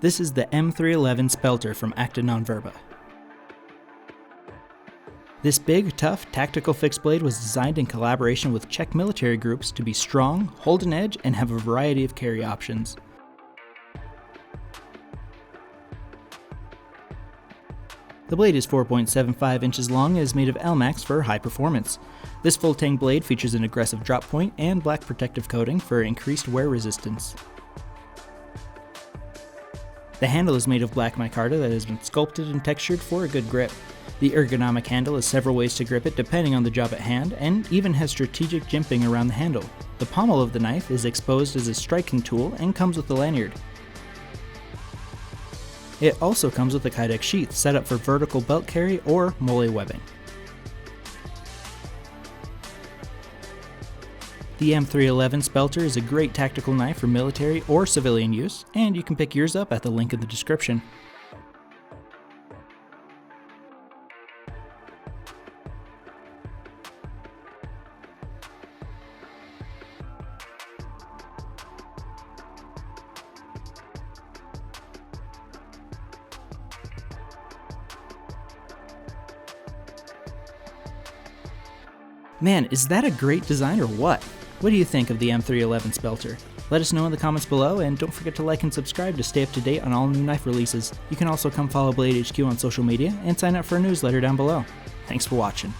This is the M311 Spelter from Acta Non Verba. This big, tough, tactical fixed blade was designed in collaboration with Czech military groups to be strong, hold an edge, and have a variety of carry options. The blade is 4.75 inches long and is made of Elmax for high performance. This full-tang blade features an aggressive drop point and black protective coating for increased wear resistance. The handle is made of black micarta that has been sculpted and textured for a good grip. The ergonomic handle has several ways to grip it depending on the job at hand, and even has strategic jimping around the handle. The pommel of the knife is exposed as a striking tool and comes with a lanyard. It also comes with a Kydex sheath set up for vertical belt carry or MOLLE webbing. The M311 Spelter is a great tactical knife for military or civilian use, and you can pick yours up at the link in the description. Man, is that a great design or what? What do you think of the M311 Spelter? Let us know in the comments below, and don't forget to like and subscribe to stay up to date on all new knife releases. You can also come follow Blade HQ on social media and sign up for a newsletter down below. Thanks for watching.